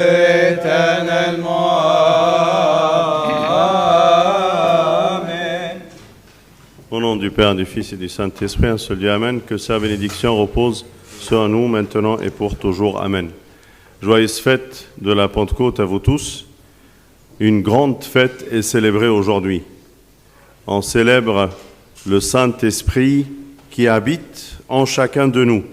éternellement. Amen. Au nom du Père, du Fils et du Saint-Esprit, un seul Dieu, Amen. Que sa bénédiction repose sur nous maintenant et pour toujours. Amen. Joyeuse fête de la Pentecôte à vous tous. Une grande fête est célébrée aujourd'hui. On célèbre le Saint-Esprit qui habite en chacun de nous,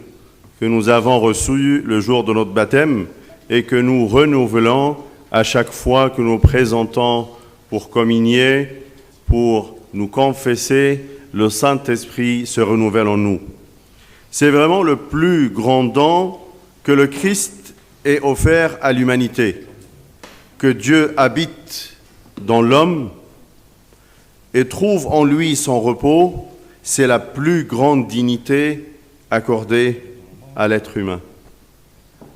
que nous avons reçu le jour de notre baptême et que nous renouvelons à chaque fois que nous présentons pour communier, pour nous confesser, le Saint-Esprit se renouvelle en nous. C'est vraiment le plus grand don que le Christ ait offert à l'humanité, que Dieu habite dans l'homme et trouve en lui son repos. C'est la plus grande dignité accordée à l'être humain.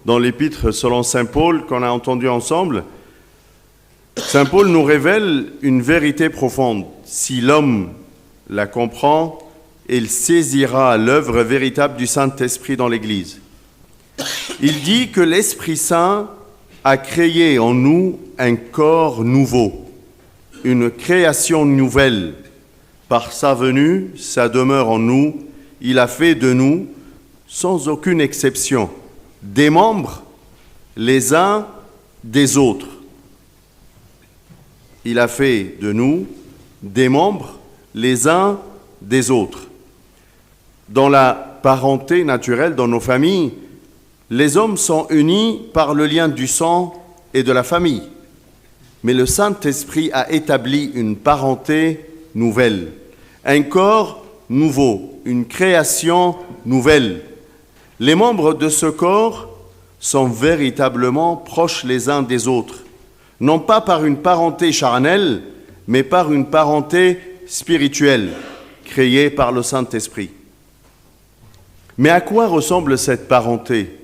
Dans l'épître selon saint Paul qu'on a entendu ensemble, saint Paul nous révèle une vérité profonde. Si l'homme la comprend, il saisira l'œuvre véritable du Saint-Esprit dans l'Église. Il dit que l'Esprit Saint a créé en nous un corps nouveau, une création nouvelle. Par sa venue, sa demeure en nous, il a fait de nous, sans aucune exception, des membres les uns des autres. Il a fait de nous des membres les uns des autres. Dans la parenté naturelle, dans nos familles, les hommes sont unis par le lien du sang et de la famille. Mais le Saint-Esprit a établi une parenté nouvelle, un corps nouveau, une création nouvelle. Les membres de ce corps sont véritablement proches les uns des autres, non pas par une parenté charnelle, mais par une parenté spirituelle, créée par le Saint-Esprit. Mais à quoi ressemble cette parenté ?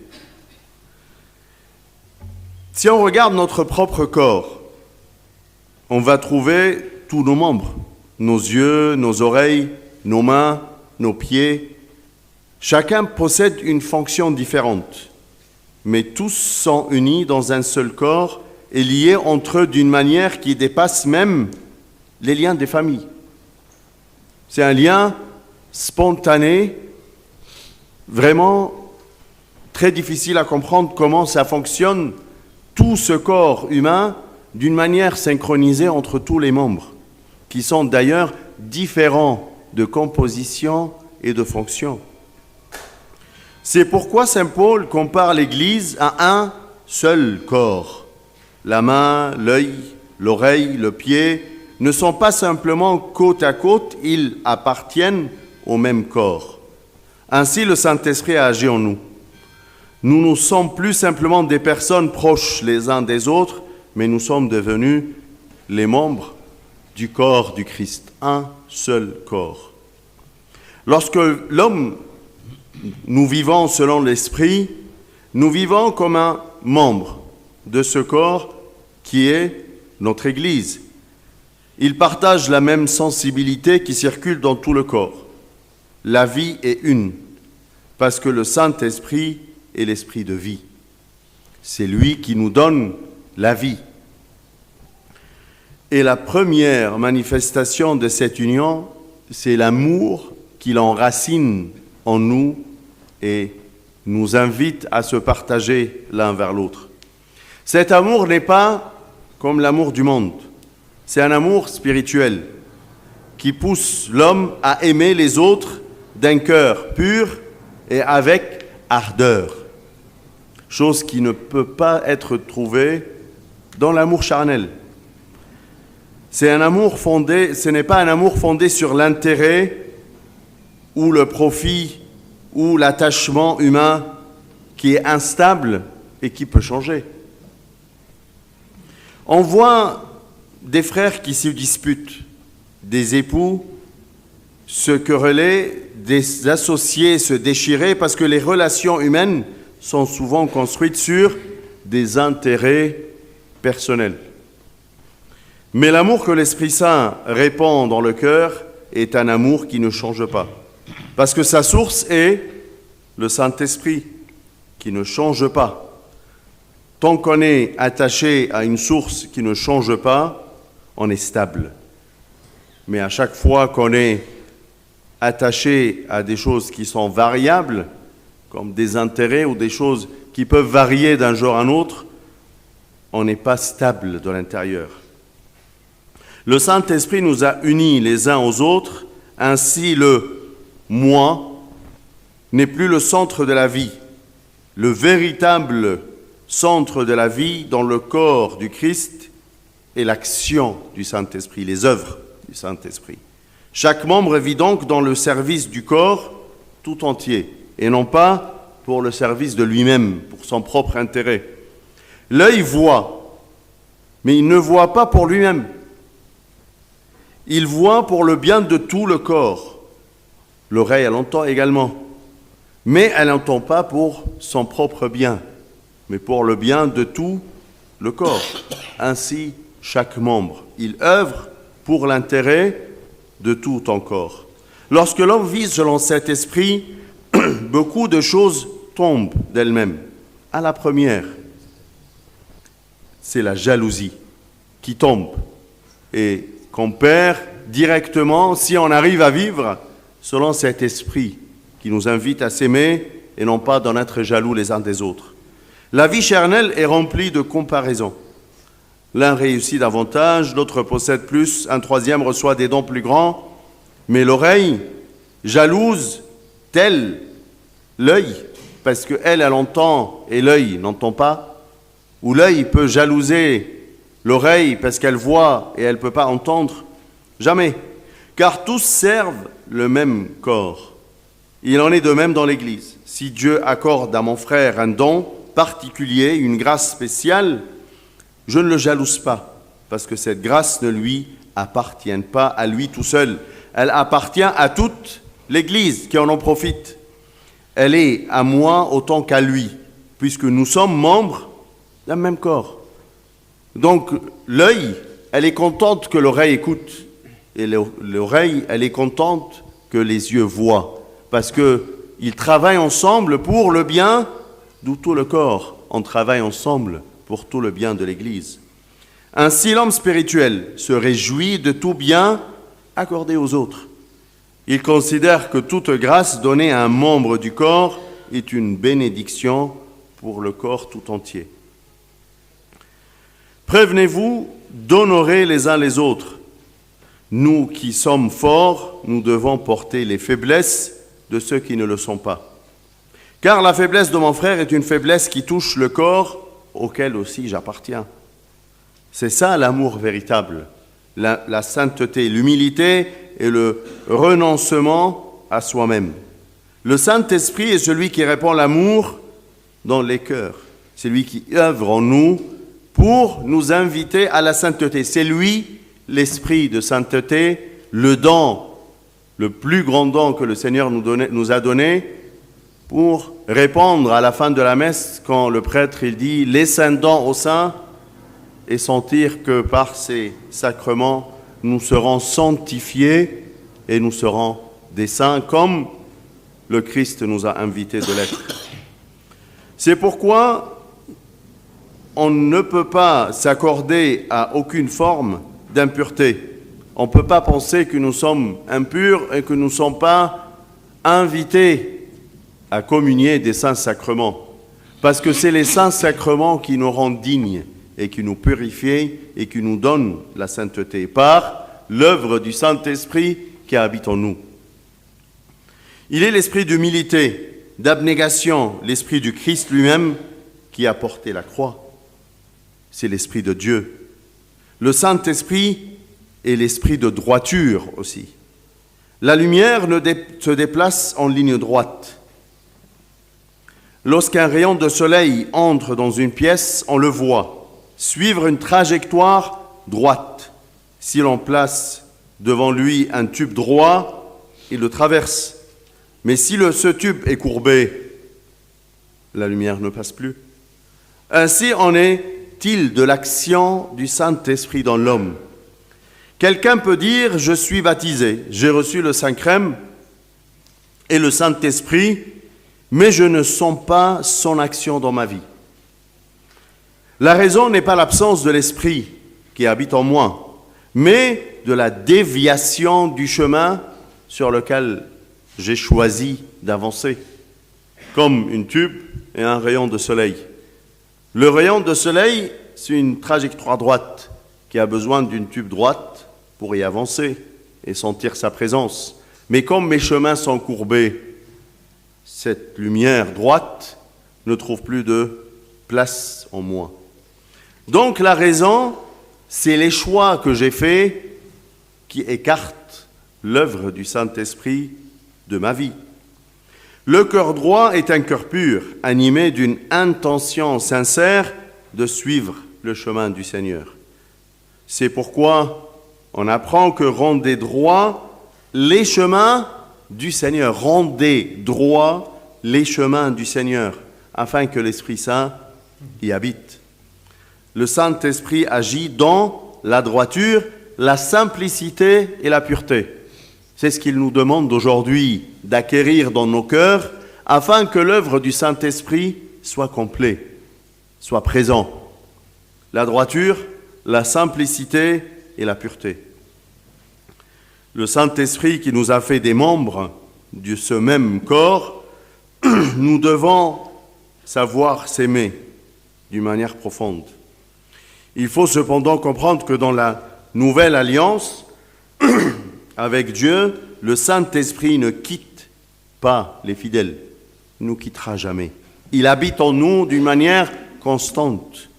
Si on regarde notre propre corps, on va trouver tous nos membres, nos yeux, nos oreilles, nos mains, nos pieds. Chacun possède une fonction différente, mais tous sont unis dans un seul corps et liés entre eux d'une manière qui dépasse même les liens des familles. C'est un lien spontané, vraiment très difficile à comprendre comment ça fonctionne, tout ce corps humain, d'une manière synchronisée entre tous les membres, qui sont d'ailleurs différents de composition et de fonction. C'est pourquoi saint Paul compare l'Église à un seul corps. La main, l'œil, l'oreille, le pied ne sont pas simplement côte à côte, ils appartiennent au même corps. Ainsi, le Saint-Esprit a agi en nous. Nous ne sommes plus simplement des personnes proches les uns des autres, mais nous sommes devenus les membres du corps du Christ, un seul corps. Lorsque nous vivons selon l'Esprit, nous vivons comme un membre de ce corps qui est notre Église. Ils partagent la même sensibilité qui circule dans tout le corps. La vie est une, parce que le Saint-Esprit est l'Esprit de vie. C'est lui qui nous donne la vie. Et la première manifestation de cette union, c'est l'amour qui l'enracine en nous et nous invite à se partager l'un vers l'autre. Cet amour n'est pas comme l'amour du monde. C'est un amour spirituel qui pousse l'homme à aimer les autres d'un cœur pur et avec ardeur. Chose qui ne peut pas être trouvée dans l'amour charnel. C'est un amour fondé, ce n'est pas un amour fondé sur l'intérêt ou le profit ou l'attachement humain qui est instable et qui peut changer. On voit des frères qui se disputent, des époux se quereller, des associés se déchirer parce que les relations humaines sont souvent construites sur des intérêts personnels. Mais l'amour que l'Esprit Saint répand dans le cœur est un amour qui ne change pas. Parce que sa source est le Saint-Esprit, qui ne change pas. Tant qu'on est attaché à une source qui ne change pas, on est stable. Mais à chaque fois qu'on est attaché à des choses qui sont variables, comme des intérêts ou des choses qui peuvent varier d'un jour à un autre, on n'est pas stable de l'intérieur. Le Saint-Esprit nous a unis les uns aux autres, ainsi le « moi » n'est plus le centre de la vie. Le véritable centre de la vie dans le corps du Christ est l'action du Saint-Esprit, les œuvres du Saint-Esprit. Chaque membre vit donc dans le service du corps tout entier, et non pas pour le service de lui-même, pour son propre intérêt. L'œil voit, mais il ne voit pas pour lui-même. Il voit pour le bien de tout le corps. L'oreille, elle entend également, mais elle n'entend pas pour son propre bien, mais pour le bien de tout le corps. Ainsi, chaque membre, il œuvre pour l'intérêt de tout ton corps. Lorsque l'homme vit selon cet esprit, beaucoup de choses tombent d'elles-mêmes. À la première, c'est la jalousie qui tombe et qu'on perd directement si on arrive à vivre selon cet esprit qui nous invite à s'aimer et non pas d'en être jaloux les uns des autres. La vie charnelle est remplie de comparaisons. L'un réussit davantage, l'autre possède plus, un troisième reçoit des dons plus grands, mais l'oreille, jalouse, telle l'œil, parce qu'elle entend et l'œil n'entend pas, ou l'œil peut jalouser l'oreille parce qu'elle voit et elle ne peut pas entendre, jamais, car tous servent le même corps. Il en est de même dans l'Église. Si Dieu accorde à mon frère un don particulier, une grâce spéciale, je ne le jalouse pas, parce que cette grâce ne lui appartient pas à lui tout seul. Elle appartient à toute l'Église qui en profite. Elle est à moi autant qu'à lui, puisque nous sommes membres d'un même corps. Donc l'œil, elle est contente que l'oreille écoute, et l'oreille, elle est contente que les yeux voient, parce qu'ils travaillent ensemble pour le bien de tout le corps. On travaille ensemble pour tout le bien de l'Église. Ainsi, l'homme spirituel se réjouit de tout bien accordé aux autres. Il considère que toute grâce donnée à un membre du corps est une bénédiction pour le corps tout entier. Prévenez-vous d'honorer les uns les autres. Nous qui sommes forts, nous devons porter les faiblesses de ceux qui ne le sont pas. Car la faiblesse de mon frère est une faiblesse qui touche le corps auquel aussi j'appartiens. C'est ça l'amour véritable, la sainteté, l'humilité et le renoncement à soi-même. Le Saint-Esprit est celui qui répand l'amour dans les cœurs. C'est lui qui œuvre en nous pour nous inviter à la sainteté. C'est lui, l'Esprit de sainteté, le don, le plus grand don que le Seigneur nous a donné, pour répondre à la fin de la messe, quand le prêtre il dit « les saints dons aux saints » et sentir que par ces sacrements, nous serons sanctifiés et nous serons des saints comme le Christ nous a invités de l'être. C'est pourquoi on ne peut pas s'accorder à aucune forme d'impureté. On ne peut pas penser que nous sommes impurs et que nous ne sommes pas invités à communier des saints sacrements. Parce que c'est les saints sacrements qui nous rendent dignes et qui nous purifient et qui nous donnent la sainteté par l'œuvre du Saint-Esprit qui habite en nous. Il est l'esprit d'humilité, d'abnégation, l'esprit du Christ lui-même qui a porté la croix. C'est l'esprit de Dieu. Le Saint-Esprit est l'esprit de droiture aussi. La lumière se déplace en ligne droite. Lorsqu'un rayon de soleil entre dans une pièce, on le voit suivre une trajectoire droite. Si l'on place devant lui un tube droit, il le traverse. Mais si ce tube est courbé, la lumière ne passe plus. Ainsi en est-il de l'action du Saint-Esprit dans l'homme. Quelqu'un peut dire « je suis baptisé, j'ai reçu le Saint-Crème et le Saint-Esprit », mais je ne sens pas son action dans ma vie. La raison n'est pas l'absence de l'esprit qui habite en moi, mais de la déviation du chemin sur lequel j'ai choisi d'avancer, comme une tube et un rayon de soleil. Le rayon de soleil, c'est une trajectoire droite qui a besoin d'une tube droite pour y avancer et sentir sa présence. Mais comme mes chemins sont courbés, cette lumière droite ne trouve plus de place en moi. Donc la raison, c'est les choix que j'ai faits qui écartent l'œuvre du Saint-Esprit de ma vie. Le cœur droit est un cœur pur, animé d'une intention sincère de suivre le chemin du Seigneur. C'est pourquoi on apprend que rendez droit les chemins du Seigneur. Rendez droit les chemins du Seigneur, afin que l'Esprit Saint y habite. Le Saint-Esprit agit dans la droiture, la simplicité et la pureté. C'est ce qu'il nous demande aujourd'hui d'acquérir dans nos cœurs, afin que l'œuvre du Saint-Esprit soit complète, soit présente. La droiture, la simplicité et la pureté. Le Saint-Esprit qui nous a fait des membres de ce même corps, nous devons savoir s'aimer d'une manière profonde. Il faut cependant comprendre que dans la nouvelle alliance avec Dieu, le Saint-Esprit ne quitte pas les fidèles, il ne nous quittera jamais. Il habite en nous d'une manière constante,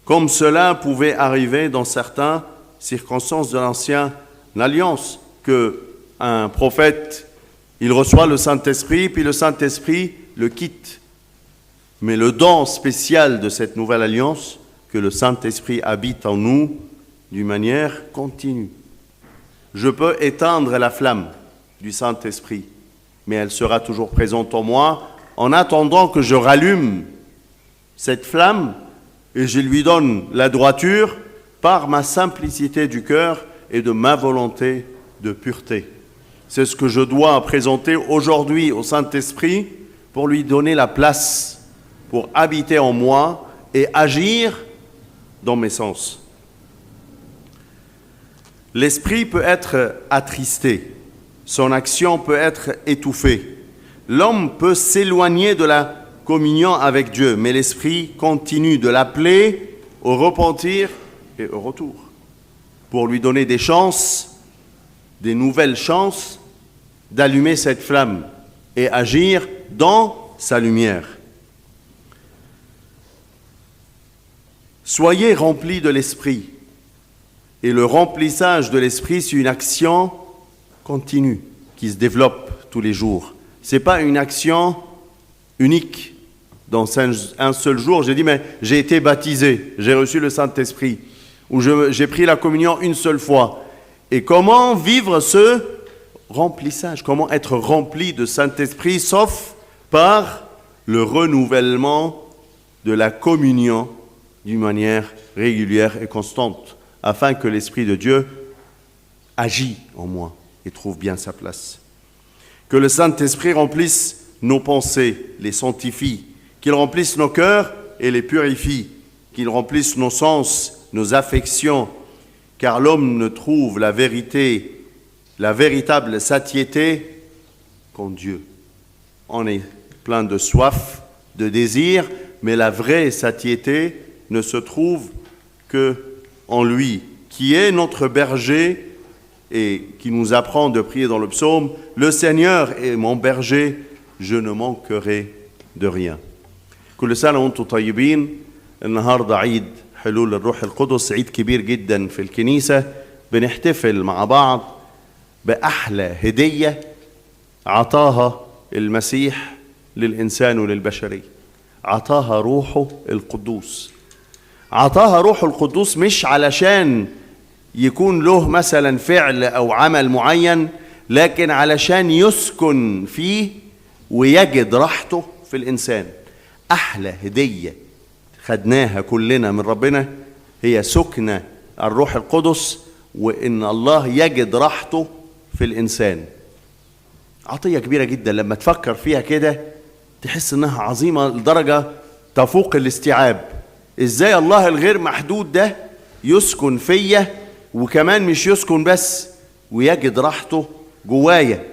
comme cela pouvait arriver dans certaines circonstances de l'ancienne alliance, qu'un prophète, il reçoit le Saint-Esprit, puis le Saint-Esprit le quitte. Mais le don spécial de cette nouvelle alliance, que le Saint-Esprit habite en nous d'une manière continue. Je peux éteindre la flamme du Saint-Esprit, mais elle sera toujours présente en moi en attendant que je rallume cette flamme et je lui donne la droiture par ma simplicité du cœur et de ma volonté de pureté. C'est ce que je dois présenter aujourd'hui au Saint-Esprit pour lui donner la place, pour habiter en moi et agir dans mes sens. L'esprit peut être attristé, son action peut être étouffée. L'homme peut s'éloigner de la communion avec Dieu, mais l'esprit continue de l'appeler au repentir et au retour, pour lui donner des chances, des nouvelles chances d'allumer cette flamme et agir dans sa lumière. Soyez remplis de l'esprit. Et le remplissage de l'esprit, c'est une action continue qui se développe tous les jours. Ce n'est pas une action unique. Dans un seul jour, j'ai dit, mais j'ai été baptisé, j'ai reçu le Saint-Esprit, ou j'ai pris la communion une seule fois. Et comment vivre ce remplissage? Comment être rempli de Saint-Esprit, sauf par le renouvellement de la communion d'une manière régulière et constante, afin que l'Esprit de Dieu agisse en moi et trouve bien sa place. Que le Saint-Esprit remplisse nos pensées, les sanctifie, qu'il remplisse nos cœurs et les purifie, qu'il remplisse nos sens, nos affections, car l'homme ne trouve la vérité, la véritable satiété qu'en Dieu. On est plein de soif, de désir, mais la vraie satiété ne se trouve que en lui, qui est notre berger et qui nous apprend de prier dans le psaume, « Le Seigneur est mon berger, je ne manquerai de rien ». كل سنة وانتم طيبين. النهارده عيد حلول الروح القدس، عيد كبير جدا في الكنيسة. بنحتفل مع بعض بأحلى هدية عطاها المسيح للإنسان وللبشرية. عطاها روحه القدوس. عطاها روحه القدوس مش علشان يكون له مثلا فعل أو عمل معين، لكن علشان يسكن فيه ويجد راحته في الإنسان. أحلى هدية خدناها كلنا من ربنا هي سكنة الروح القدس، وإن الله يجد راحته في الإنسان. عطية كبيرة جدا، لما تفكر فيها كده تحس إنها عظيمة لدرجة تفوق الاستيعاب. ازاي الله الغير محدود ده يسكن فيا، وكمان مش يسكن بس، ويجد راحته جوايا.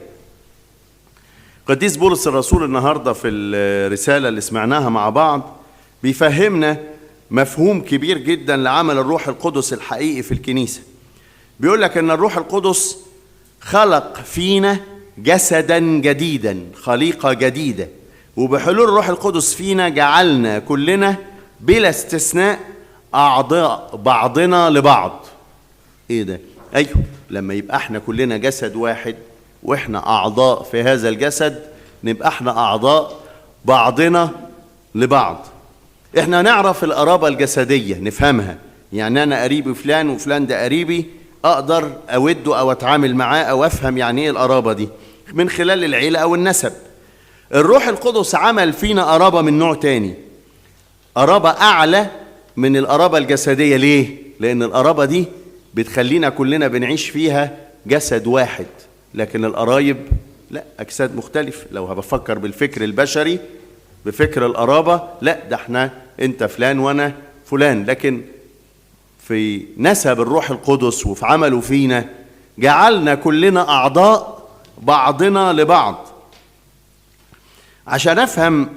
قديس بولس الرسول النهارده في الرسالة اللي سمعناها مع بعض بيفهمنا مفهوم كبير جدا لعمل الروح القدس الحقيقي في الكنيسة. بيقول لك ان الروح القدس خلق فينا جسدا جديدا، خليقة جديدة، وبحلول الروح القدس فينا جعلنا كلنا بلا استثناء أعضاء بعضنا لبعض. ايه ده؟ ايوه، لما يبقى احنا كلنا جسد واحد واحنا اعضاء في هذا الجسد، نبقى احنا اعضاء بعضنا لبعض. احنا نعرف القرابة الجسدية، نفهمها، يعني انا قريبي فلان وفلان ده قريبي، اقدر اوده او اتعامل معاه او افهم يعني ايه القرابة دي من خلال العيلة او النسب. الروح القدس عمل فينا قرابة من نوع تاني، قرابة اعلى من القرابة الجسدية. ليه؟ لان القرابة دي بتخلينا كلنا بنعيش فيها جسد واحد، لكن القرايب لا، اجساد مختلفة. لو هبفكر بالفكر البشري بفكر القرابة، لا ده احنا انت فلان وانا فلان، لكن في نسب الروح القدس وفي عمله فينا جعلنا كلنا اعضاء بعضنا لبعض. عشان افهم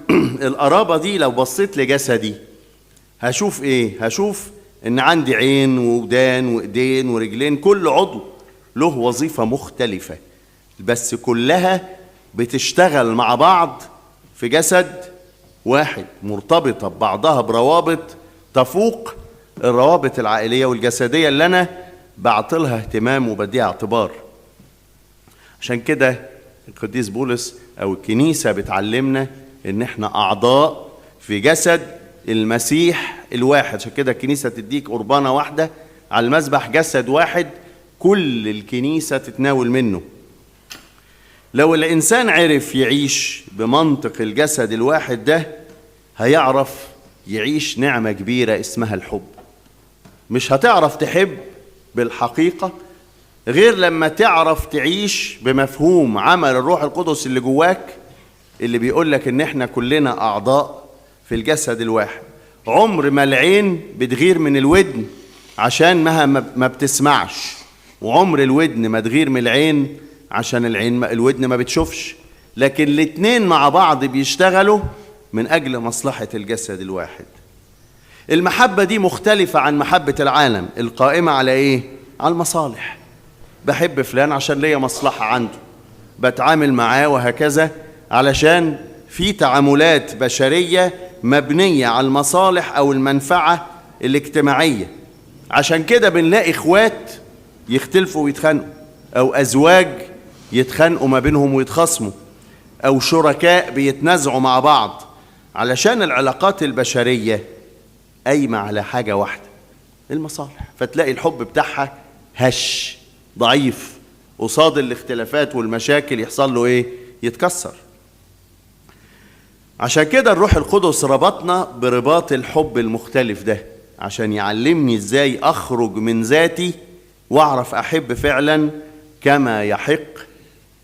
القرابة دي، لو بصيت لجسدي هشوف ايه؟ هشوف ان عندي عين وودان وايدين ورجلين، كل عضو له وظيفة مختلفة، بس كلها بتشتغل مع بعض في جسد واحد، مرتبطة ببعضها بروابط تفوق الروابط العائلية والجسدية اللي أنا بعطلها اهتمام وبديها اعتبار. عشان كده القديس بولس أو الكنيسة بتعلمنا إن احنا أعضاء في جسد المسيح الواحد. عشان كده الكنيسة تديك قربانة واحدة على المذبح، جسد واحد كل الكنيسة تتناول منه. لو الإنسان عرف يعيش بمنطق الجسد الواحد ده، هيعرف يعيش نعمة كبيرة اسمها الحب. مش هتعرف تحب بالحقيقة غير لما تعرف تعيش بمفهوم عمل الروح القدس اللي جواك، اللي بيقولك ان احنا كلنا أعضاء في الجسد الواحد. عمر ما العين بتغير من الودن عشان ما بتسمعش، وعمر الودن ما تغير من العين عشان الودن ما بتشوفش، لكن الاتنين مع بعض بيشتغلوا من أجل مصلحة الجسد الواحد. المحبة دي مختلفة عن محبة العالم القائمة على إيه؟ على المصالح. بحب فلان عشان ليا مصلحة عنده، بتعامل معاه وهكذا، علشان في تعاملات بشرية مبنية على المصالح أو المنفعة الاجتماعية. عشان كده بنلاقي إخوات يختلفوا ويتخانقوا، أو أزواج يتخانقوا ما بينهم ويتخاصموا، أو شركاء بيتنازعوا مع بعض، علشان العلاقات البشرية قايمة على حاجة واحدة، المصالح. فتلاقي الحب بتاعها هش ضعيف قصاد الاختلافات والمشاكل، يحصل له إيه؟ يتكسر. عشان كده الروح القدس ربطنا برباط الحب المختلف ده، عشان يعلمني إزاي أخرج من ذاتي وأعرف أحب فعلا كما يحق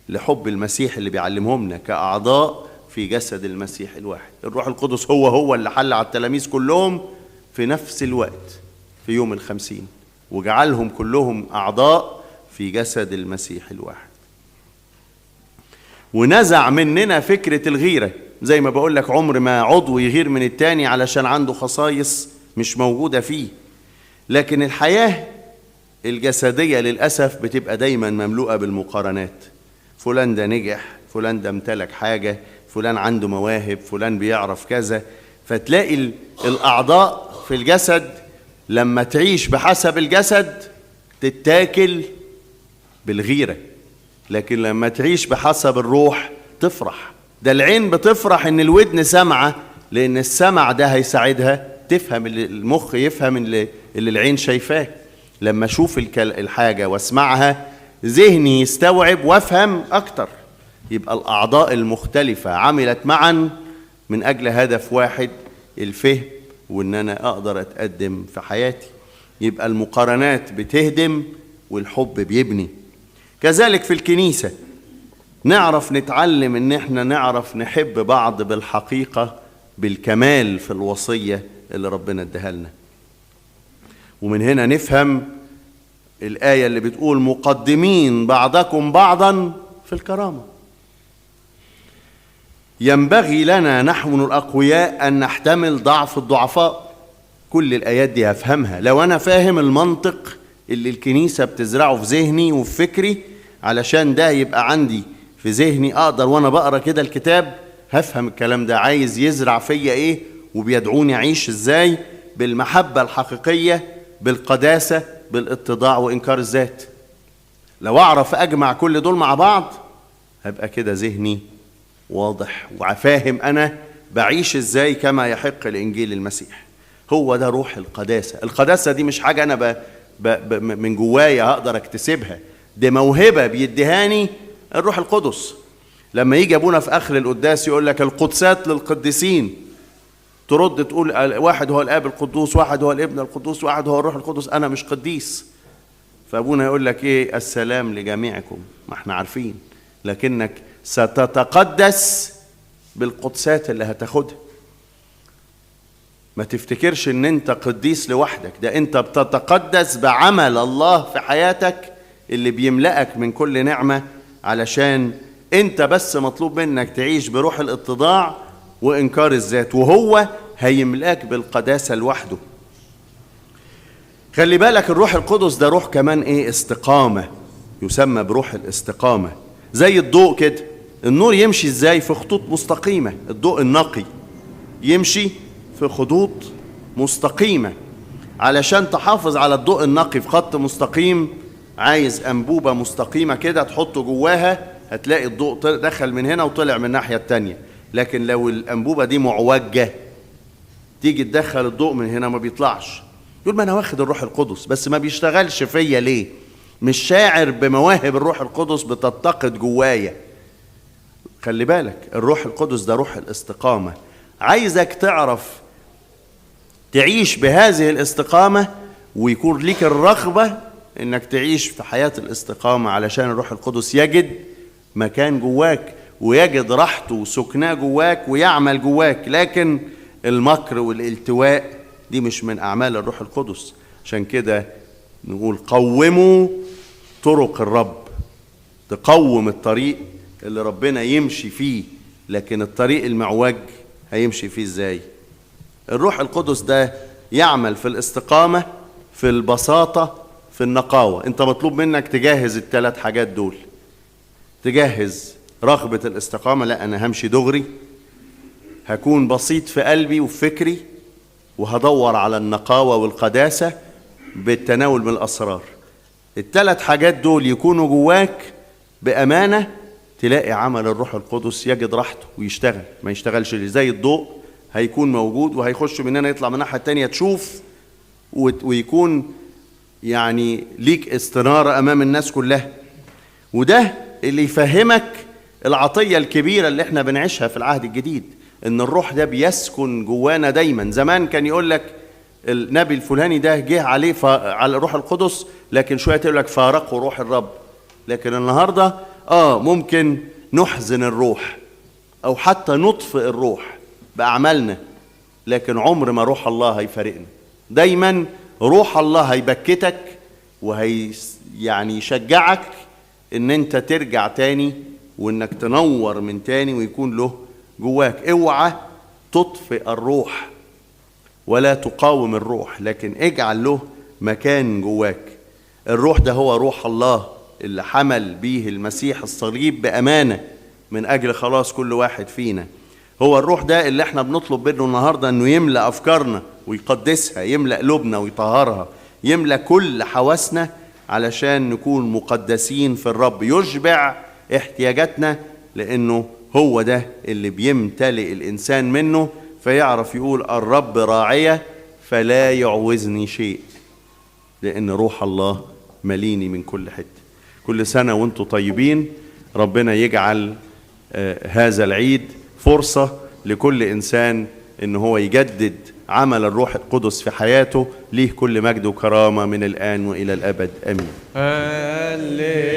لحب المسيح اللي بيعلمهمنا كأعضاء في جسد المسيح الواحد. الروح القدس هو اللي حل على التلاميذ كلهم في نفس الوقت في يوم 50، وجعلهم كلهم أعضاء في جسد المسيح الواحد. ونزع مننا فكرة الغيرة. زي ما بقول لك، عمر ما عضو يغير من التاني علشان عنده خصائص مش موجودة فيه، لكن الحياة الجسدية للأسف بتبقى دايما مملوءة بالمقارنات. فلان ده نجح، فلان ده امتلك حاجة، فلان عنده مواهب، فلان بيعرف كذا. فتلاقي الأعضاء في الجسد لما تعيش بحسب الجسد تتاكل بالغيرة، لكن لما تعيش بحسب الروح تفرح. ده العين بتفرح ان الودن سمعة، لان السمع ده هيساعدها تفهم، المخ يفهم اللي العين شايفاه. لما اشوف الحاجة واسمعها ذهني يستوعب وافهم اكتر. يبقى الاعضاء المختلفة عملت معا من اجل هدف واحد، الفهم، وان انا اقدر اتقدم في حياتي. يبقى المقارنات بتهدم والحب بيبني. كذلك في الكنيسة نعرف نتعلم ان احنا نعرف نحب بعض بالحقيقة، بالكمال في الوصية اللي ربنا اداها لنا. ومن هنا نفهم الآية اللي بتقول مقدمين بعضكم بعضا في الكرامة. ينبغي لنا نحن الأقوياء أن نحتمل ضعف الضعفاء. كل الآيات دي هفهمها لو أنا فاهم المنطق اللي الكنيسة بتزرعه في ذهني وفي فكري، علشان ده يبقى عندي في ذهني، أقدر وأنا بقرأ كده الكتاب هفهم الكلام ده عايز يزرع فيا إيه، وبيدعوني أعيش إزاي بالمحبة الحقيقية، بالقداسة، بالاتضاع وإنكار الذات. لو أعرف أجمع كل دول مع بعض هبقى كده ذهني واضح وفاهم أنا بعيش إزاي كما يحق الإنجيل المسيح. هو ده روح القداسة. القداسة دي مش حاجة أنا من جوايا هقدر أكتسبها، دي موهبة بيديهاني الروح القدس. لما يجي أبونا في آخر القداس يقول لك القدسات للقديسين، ترد تقول واحد هو الآب القدوس، واحد هو الابن القدوس، واحد هو الروح القدس، أنا مش قديس. فأبونا يقول لك إيه؟ السلام لجميعكم. ما احنا عارفين، لكنك ستتقدس بالقدسات اللي هتاخدها. ما تفتكرش ان انت قديس لوحدك، ده انت بتتقدس بعمل الله في حياتك اللي بيملأك من كل نعمة، علشان انت بس مطلوب منك تعيش بروح الاتضاع وإنكار الذات، وهو هيملأك بالقداسة لوحده. خلي بالك الروح القدس ده روح كمان ايه؟ استقامة، يسمى بروح الاستقامة. زي الضوء كده، النور يمشي ازاي؟ في خطوط مستقيمة. الضوء النقي يمشي في خطوط مستقيمة. علشان تحافظ على الضوء النقي في خط مستقيم، عايز أنبوبة مستقيمة كده تحطه جواها، هتلاقي الضوء دخل من هنا وطلع من الناحية التانية. لكن لو الأنبوبة دي معوجة، تيجي تدخل الضوء من هنا ما بيطلعش. يقول ما أنا واخد الروح القدس بس ما بيشتغلش فيا ليه؟ مش شاعر بمواهب الروح القدس بتتقد جوايا. خلي بالك الروح القدس ده روح الاستقامة. عايزك تعرف تعيش بهذه الاستقامة، ويكون ليك الرغبة انك تعيش في حياة الاستقامة، علشان الروح القدس يجد مكان جواك ويجد راحته وسكناه جواك ويعمل جواك. لكن المكر والالتواء دي مش من أعمال الروح القدس. عشان كده نقول قوموا طرق الرب، تقوم الطريق اللي ربنا يمشي فيه. لكن الطريق المعوج هيمشي فيه ازاي؟ الروح القدس ده يعمل في الاستقامة، في البساطة، في النقاوة. انت مطلوب منك تجهز الثلاث حاجات دول. تجهز رغبة الاستقامة، لا أنا همشي دغري، هكون بسيط في قلبي وفكري، وهدور على النقاوة والقداسة بالتناول من الأسرار. الثلاث حاجات دول يكونوا جواك بأمانة، تلاقي عمل الروح القدس يجد راحته ويشتغل. ما يشتغلش زي الضوء، هيكون موجود وهيخش من هنا يطلع من الناحية التانية، تشوف ويكون يعني ليك استنارة أمام الناس كلها. وده اللي يفهمك العطية الكبيرة اللي احنا بنعيشها في العهد الجديد، ان الروح ده بيسكن جوانا دايما. زمان كان يقول لك النبي الفلاني ده جه عليه على الروح القدس، لكن شوية يقول لك فارقوا روح الرب. لكن النهاردة ممكن نحزن الروح او حتى نطفئ الروح بأعمالنا، لكن عمر ما روح الله هيفارقنا. دايما روح الله هيبكتك يعني يشجعك ان انت ترجع تاني، وانك تنور من تاني ويكون له جواك. اوعى تطفئ الروح ولا تقاوم الروح، لكن اجعل له مكان جواك. الروح ده هو روح الله اللي حمل بيه المسيح الصليب بأمانة من أجل خلاص كل واحد فينا. هو الروح ده اللي احنا بنطلب منه النهاردة انه يملأ أفكارنا ويقدسها، يملأ قلوبنا ويطهرها، يملأ كل حواسنا، علشان نكون مقدسين في الرب، يشبع احتياجاتنا، لأنه هو ده اللي بيمتلئ الإنسان منه، فيعرف يقول الرب راعية فلا يعوزني شيء، لأن روح الله مليني من كل حتة. كل سنة وانتم طيبين. ربنا يجعل هذا العيد فرصة لكل إنسان إن هو يجدد عمل الروح القدس في حياته. ليه كل مجد وكرامة من الآن وإلى الأبد، آمين. هللويا.